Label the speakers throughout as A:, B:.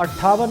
A: 58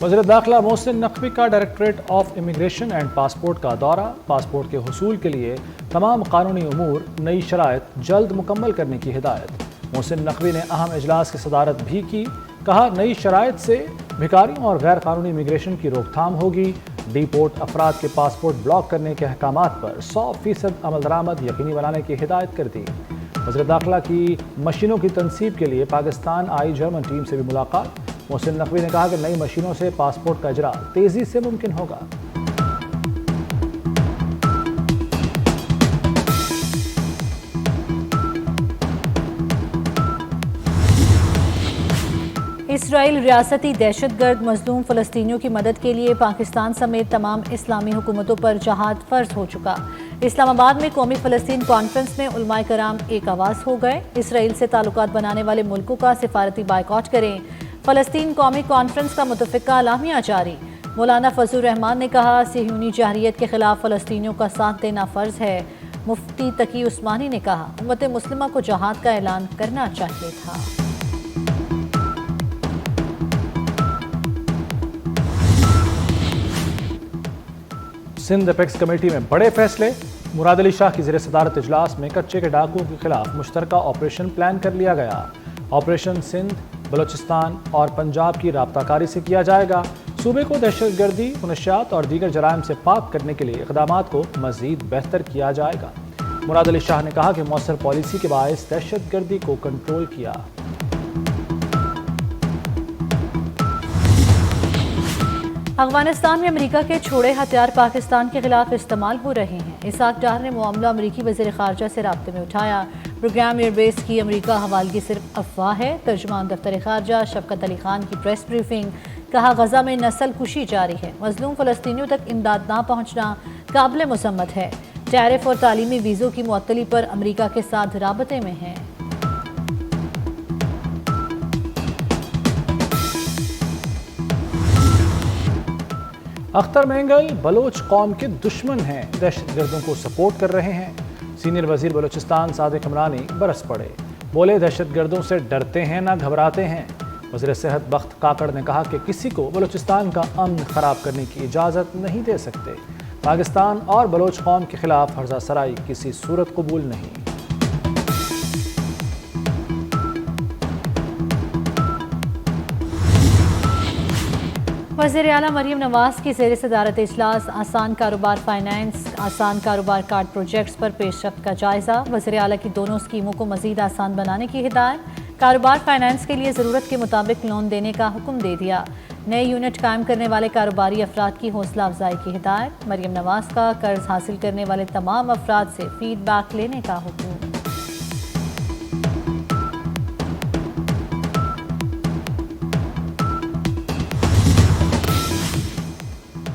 A: وزیر داخلہ محسن نقوی کا directorate of immigration and passport کا دورہ، پاسپورٹ کے حصول کے لیے تمام قانونی امور، نئی شرائط جلد مکمل کرنے کی ہدایت۔ محسن نقوی نے اہم اجلاس کی صدارت بھی کی، کہا نئی شرائط سے بھکاریوں اور غیر قانونی امیگریشن کی روک تھام ہوگی۔ ڈی پورٹ افراد کے پاسپورٹ بلاک کرنے کے احکامات پر 100% عمل درآمد یقینی بنانے کی ہدایت کر دی۔ وزیر داخلہ کی مشینوں کی تنصیب کے لیے پاکستان آئی جرمن ٹیم سے بھی ملاقات۔ محسن نقوی نے کہا کہ نئی مشینوں سے پاسپورٹ کا اجرا تیزی سے ممکن ہوگا۔
B: اسرائیل ریاستی دہشت گرد مظلوم فلسطینیوں کی مدد کے لیے پاکستان سمیت تمام اسلامی حکومتوں پر جہاد فرض ہو چکا۔ اسلام آباد میں قومی فلسطین کانفرنس میں علماء کرام ایک آواز ہو گئے۔ اسرائیل سے تعلقات بنانے والے ملکوں کا سفارتی بائیکاٹ کریں۔ فلسطین قومی کانفرنس کا متفقہ اعلامیہ جاری۔ مولانا فضل الرحمان نے کہا صہیونی جارحیت کے خلاف فلسطینیوں کا ساتھ دینا فرض ہے۔ مفتی تقی عثمانی نے کہا امت مسلمہ کو جہاد کا اعلان کرنا چاہیے تھا۔
A: سندھ اپیکس کمیٹی میں بڑے فیصلے، مراد علی شاہ کی زیر صدارت اجلاس میں کچے کے ڈاکوؤں کے خلاف مشترکہ آپریشن پلان کر لیا گیا۔ آپریشن سندھ، بلوچستان اور پنجاب کی رابطہ کاری سے کیا جائے گا۔ صوبے کو دہشت گردی، منشیات اور دیگر جرائم سے پاک کرنے کے لیے اقدامات کو مزید بہتر کیا جائے گا۔ مراد علی شاہ نے کہا کہ مؤثر پالیسی کے باعث دہشت گردی کو کنٹرول کیا۔
B: افغانستان میں امریکہ کے چھوڑے ہتھیار پاکستان کے خلاف استعمال ہو رہے ہیں۔ اسحاق ڈار نے معاملہ امریکی وزیر خارجہ سے رابطے میں اٹھایا۔ پروگرام ایئر بیس کی امریکہ حوالگی صرف افواہ ہے۔ ترجمان دفتر خارجہ شفقت علی خان کی پریس بریفنگ، کہا غزہ میں نسل کشی جاری ہے، مظلوم فلسطینیوں تک امداد نہ پہنچنا قابل مذمت ہے۔ ٹیرف اور تعلیمی ویزوں کی معطلی پر امریکہ کے ساتھ رابطے میں ہیں۔
A: اختر مینگل بلوچ قوم کے دشمن ہیں، دہشت گردوں کو سپورٹ کر رہے ہیں۔ سینئر وزیر بلوچستان صادق عمرانی برس پڑے، بولے دہشت گردوں سے ڈرتے ہیں نہ گھبراتے ہیں۔ وزیر صحت بخت کاکڑ نے کہا کہ کسی کو بلوچستان کا امن خراب کرنے کی اجازت نہیں دے سکتے۔ پاکستان اور بلوچ قوم کے خلاف ہرزہ سرائی کسی صورت قبول نہیں۔
B: وزیر اعلیٰ مریم نواز کی زیر صدارت اجلاس، آسان کاروبار فائنانس، آسان کاروبار کارڈ پروجیکٹس پر پیش رفت کا جائزہ۔ وزیر اعلیٰ کی دونوں اسکیموں کو مزید آسان بنانے کی ہدایت۔ کاروبار فائنانس کے لیے ضرورت کے مطابق لون دینے کا حکم دے دیا۔ نئے یونٹ قائم کرنے والے کاروباری افراد کی حوصلہ افزائی کی ہدایت۔ مریم نواز کا قرض حاصل کرنے والے تمام افراد سے فیڈ بیک لینے کا حکم۔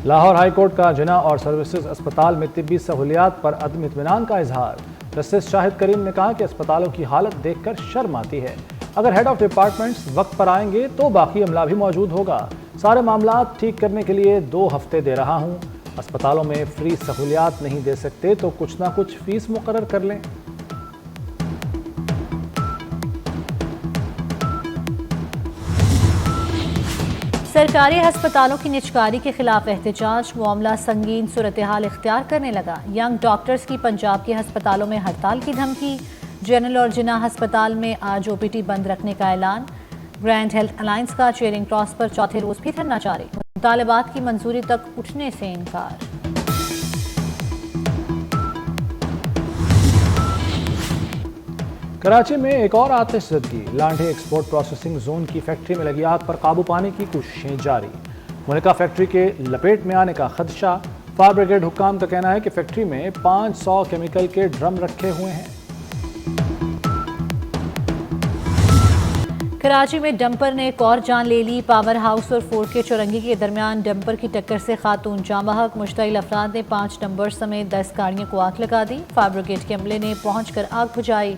A: لاہور ہائی کورٹ کا جناح اور سروسز اسپتال میں طبی سہولیات پر عدم اطمینان کا اظہار۔ جسٹس شاہد کریم نے کہا کہ اسپتالوں کی حالت دیکھ کر شرم آتی ہے۔ اگر ہیڈ آف ڈپارٹمنٹس وقت پر آئیں گے تو باقی عملہ بھی موجود ہوگا۔ سارے معاملات ٹھیک کرنے کے لیے 2 ہفتے دے رہا ہوں۔ اسپتالوں میں فری سہولیات نہیں دے سکتے تو کچھ نہ کچھ فیس مقرر کر لیں۔
B: سرکاری ہسپتالوں کی نجکاری کے خلاف احتجاج، معاملہ سنگین صورتحال اختیار کرنے لگا۔ ینگ ڈاکٹرز کی پنجاب کے ہسپتالوں میں ہڑتال کی دھمکی۔ جنرل اور جناح ہسپتال میں آج او پی ٹی بند رکھنے کا اعلان۔ گرینڈ ہیلتھ الائنس کا چیئرنگ کراس پر چوتھے روز بھی دھرنا جاری، مطالبات کی منظوری تک اٹھنے سے انکار۔
A: کراچی میں ایک اور آتش زدگی، لانڈھی ایکسپورٹ پروسیسنگ زون کی فیکٹری میں لگی آگ پر قابو پانے کی کوششیں جاری۔ ملکہ فیکٹری کے لپیٹ میں آنے کا خدشہ۔ فائر بریگیڈ حکام کا کہنا ہے کہ فیکٹری میں 500 کیمیکل کے ڈرم رکھے ہوئے ہیں۔
B: کراچی میں ڈمپر نے ایک اور جان لے لی، پاور ہاؤس اور فورٹ کے چورنگی کے درمیان ڈمپر کی ٹکر سے خاتون جاں بحق، مشتعل افراد نے 5 ڈمپر سمیت 10 گاڑیوں کو آگ لگا دی، فائر بریگیڈ کے عملے نے پہنچ کر آگ بجھائی۔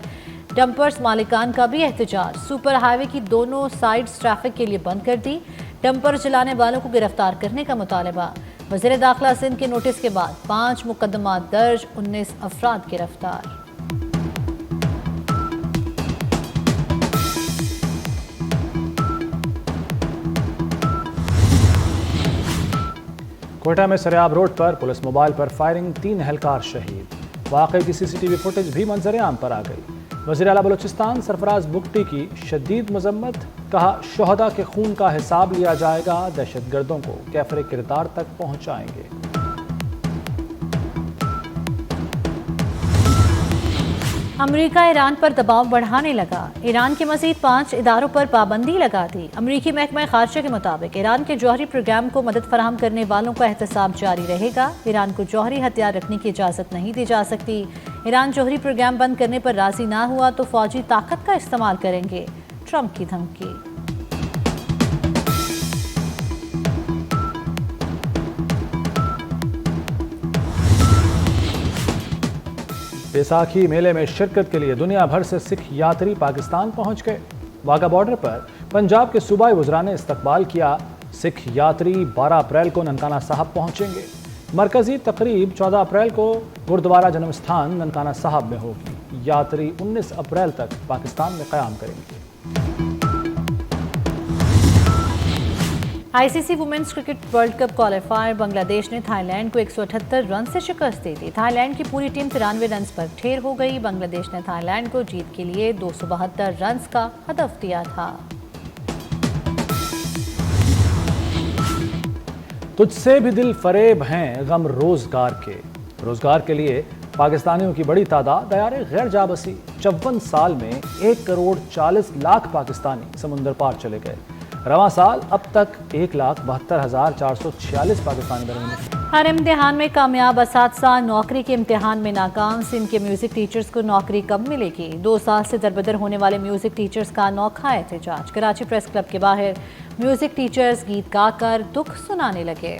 B: ڈمپرز مالکان کا بھی احتجاج، سپر ہائی وے کی دونوں سائیڈز ٹریفک کے لیے بند کر دی، ڈمپر چلانے والوں کو گرفتار کرنے کا مطالبہ۔ وزیر داخلہ سندھ کے نوٹس کے بعد 5 مقدمات درج، 19 افراد گرفتار۔
A: کوئٹہ میں سریاب روڈ پر پولیس موبائل پر فائرنگ، 3 اہلکار شہید۔ واقعے کی CCTV فوٹیج بھی منظر عام پر آ گئی۔ وزیر اعلیٰ بلوچستان سرفراز بگٹی کی شدید مذمت، کہا شہداء کے خون کا حساب لیا جائے گا، دہشت گردوں کو کیفر کردار تک پہنچائیں گے۔
B: امریکہ ایران پر دباؤ بڑھانے لگا، ایران کے مزید 5 اداروں پر پابندی لگا دی۔ امریکی محکمہ خارجہ کے مطابق ایران کے جوہری پروگرام کو مدد فراہم کرنے والوں کا احتساب جاری رہے گا۔ ایران کو جوہری ہتھیار رکھنے کی اجازت نہیں دی جا سکتی۔ ایران جوہری پروگرام بند کرنے پر راضی نہ ہوا تو فوجی طاقت کا استعمال کریں گے، ٹرمپ کی دھمکی۔
A: بیساکھی میلے میں شرکت کے لیے دنیا بھر سے سکھ یاتری پاکستان پہنچ گئے۔ واگا بارڈر پر پنجاب کے صوبائی وزراء نے استقبال کیا۔ سکھ یاتری 12 اپریل کو ننکانہ صاحب پہنچیں گے۔ مرکزی تقریب 14 اپریل کو گردوارہ جنم استھان ننکانہ صاحب میں ہوگی۔ یاتری 19 اپریل تک پاکستان میں قیام کریں گے۔
B: ICC women's cricket world cup qualifier Bangladesh نے تھائی لینڈ کو 178 رن سے شکست دے دی۔ تھائی لینڈ کی پوری ٹیم 93 رنز پر ڈھیر ہو گئی۔ بنگلہ دیش نے تھائی لینڈ کو جیت کے لیے 272 رنز کا ہدف دیا تھا۔
A: تجھ سے بھی دل فریب ہیں غم روزگار کے۔ روزگار کے لیے پاکستانیوں کی بڑی تعداد دیار غیر جا بسی۔ 54 سال میں 1,40,00,000 پاکستانی سمندر پار چلے گئے۔ رواں سال اب تک 1,72,446 پاکستانی درمیان۔
B: ہر امتحان میں کامیاب اساتذہ نوکری کے امتحان میں ناکام۔ سندھ کے میوزک ٹیچرز کو نوکری کب ملے گی؟ 2 سال سے دربدر ہونے والے میوزک ٹیچرز کا انوکھا احتجاج۔ کراچی پریس کلب کے باہر میوزک ٹیچرز گیت گا کر دکھ سنانے لگے۔